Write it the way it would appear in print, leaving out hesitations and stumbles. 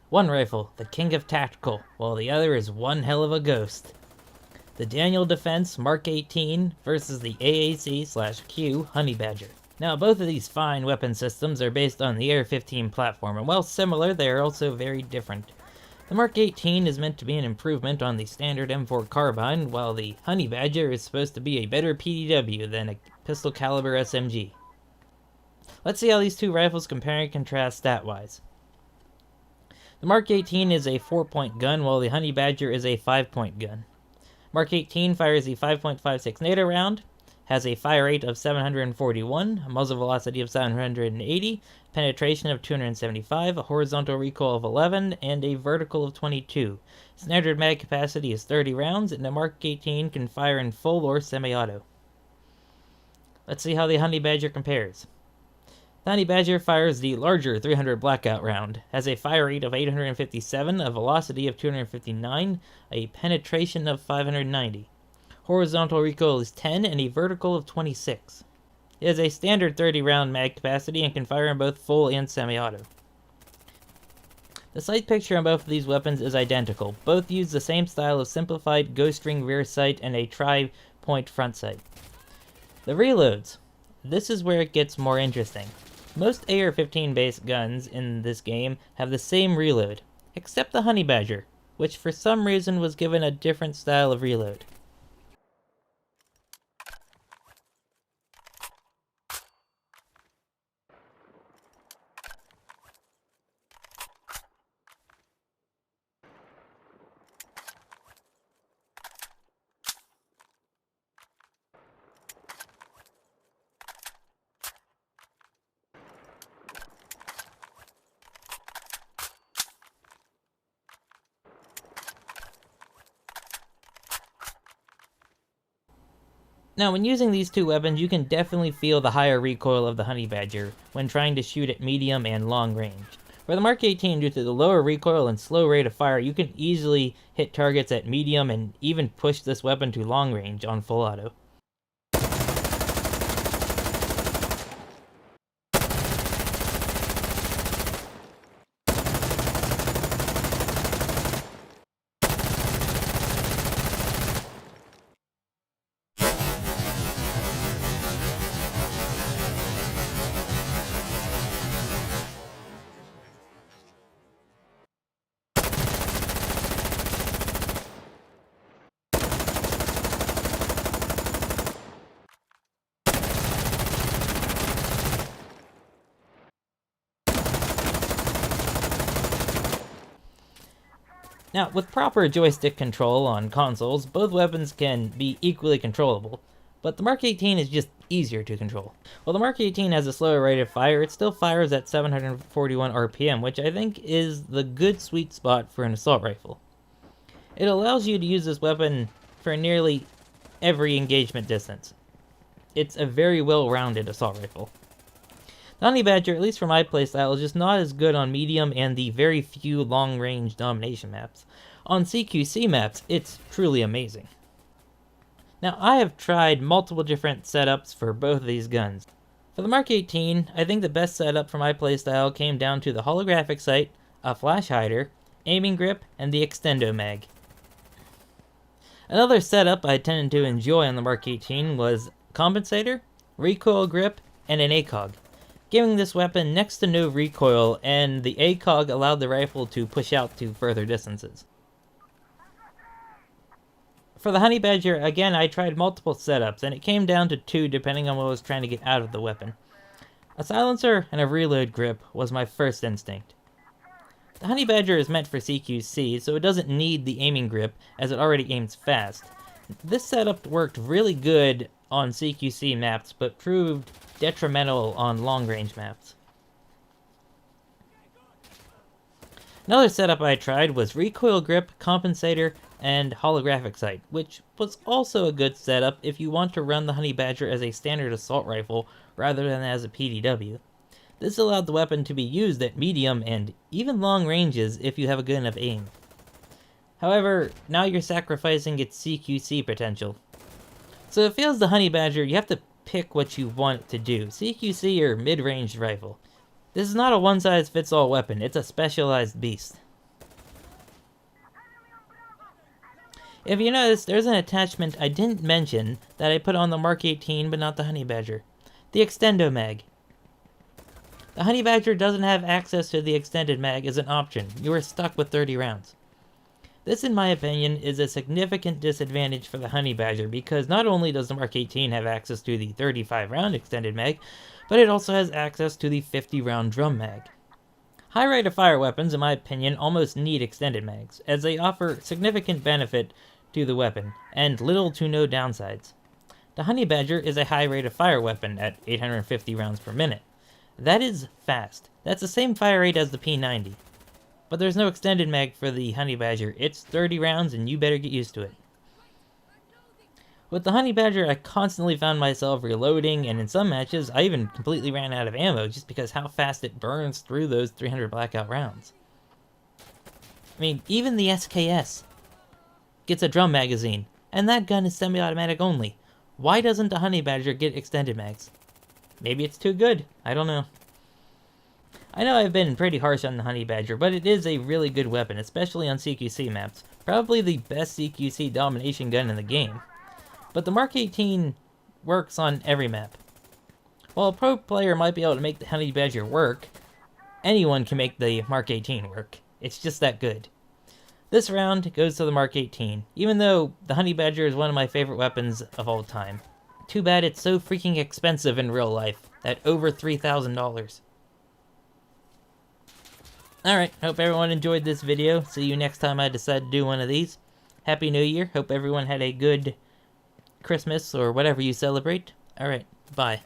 One rifle, the king of tactical, while the other is one hell of a ghost. The Daniel Defense Mark 18 versus the AAC/Q Honey Badger. Now, both of these fine weapon systems are based on the AR-15 platform, and while similar, they are also very different. The Mark 18 is meant to be an improvement on the standard M4 carbine, while the Honey Badger is supposed to be a better PDW than a pistol caliber SMG. Let's see how these two rifles compare and contrast stat-wise. The Mark 18 is a 4-point gun, while the Honey Badger is a 5-point gun. Mark 18 fires a 5.56 NATO round, has a fire rate of 741, a muzzle velocity of 780, penetration of 275, a horizontal recoil of 11, and a vertical of 22. Standard mag capacity is 30 rounds, and the Mark 18 can fire in full or semi-auto. Let's see how the Honey Badger compares. The Honey Badger fires the larger 300 Blackout round, has a fire rate of 857, a velocity of 259, a penetration of 590. Horizontal recoil is 10 and a vertical of 26. It has a standard 30 round mag capacity and can fire in both full and semi-auto. The sight picture on both of these weapons is identical. Both use the same style of simplified ghost ring rear sight and a tri-point front sight. The reloads. This is where it gets more interesting. Most AR-15 based guns in this game have the same reload, except the Honey Badger, which for some reason was given a different style of reload. Now, when using these two weapons, you can definitely feel the higher recoil of the Honey Badger when trying to shoot at medium and long range. For the Mark 18, due to the lower recoil and slow rate of fire, you can easily hit targets at medium and even push this weapon to long range on full auto. Now, with proper joystick control on consoles, both weapons can be equally controllable, but the Mark 18 is just easier to control. While the Mark 18 has a slower rate of fire, it still fires at 741 RPM, which I think is the good sweet spot for an assault rifle. It allows you to use this weapon for nearly every engagement distance. It's a very well-rounded assault rifle. The Honey Badger, at least for my playstyle, is just not as good on medium and the very few long-range domination maps. On CQC maps, it's truly amazing. Now, I have tried multiple different setups for both of these guns. For the Mark 18, I think the best setup for my playstyle came down to the holographic sight, a flash hider, aiming grip, and the extendo mag. Another setup I tended to enjoy on the Mark 18 was compensator, recoil grip, and an ACOG. Giving this weapon next to no recoil, and the ACOG allowed the rifle to push out to further distances. For the Honey Badger, again, I tried multiple setups, and it came down to two depending on what I was trying to get out of the weapon. A silencer and a reload grip was my first instinct. The Honey Badger is meant for CQC, so it doesn't need the aiming grip, as it already aims fast. This setup worked really good on CQC maps, but proved detrimental on long-range maps. Another setup I tried was recoil grip, compensator, and holographic sight, which was also a good setup if you want to run the Honey Badger as a standard assault rifle rather than as a PDW. This allowed the weapon to be used at medium and even long ranges if you have a good enough aim. However, now you're sacrificing its CQC potential. So if it fails the Honey Badger, you have to pick what you want it to do, CQC or mid-range rifle. This is not a one-size-fits-all weapon, it's a specialized beast. If you notice, there's an attachment I didn't mention that I put on the Mark 18 but not the Honey Badger. The Extendo Mag. The Honey Badger doesn't have access to the extended mag as an option. You are stuck with 30 rounds. This, in my opinion, is a significant disadvantage for the Honey Badger because not only does the Mark 18 have access to the 35 round extended mag, but it also has access to the 50 round drum mag. High rate of fire weapons, in my opinion, almost need extended mags, as they offer significant benefit to the weapon, and little to no downsides. The Honey Badger is a high rate of fire weapon at 850 rounds per minute. That is fast. That's the same fire rate as the P90. But there's no extended mag for the Honey Badger. It's 30 rounds and you better get used to it. With the Honey Badger, I constantly found myself reloading, and in some matches, I even completely ran out of ammo just because how fast it burns through those 300 blackout rounds. I mean, even the SKS gets a drum magazine, and that gun is semi-automatic only. Why doesn't the Honey Badger get extended mags? Maybe it's too good. I don't know. I know I've been pretty harsh on the Honey Badger, but it is a really good weapon, especially on CQC maps. Probably the best CQC domination gun in the game. But the Mark 18 works on every map. While a pro player might be able to make the Honey Badger work, anyone can make the Mark 18 work. It's just that good. This round goes to the Mark 18, even though the Honey Badger is one of my favorite weapons of all time. Too bad it's so freaking expensive in real life, at over $3,000. Alright, hope everyone enjoyed this video. See you next time I decide to do one of these. Happy New Year. Hope everyone had a good Christmas or whatever you celebrate. Alright, bye.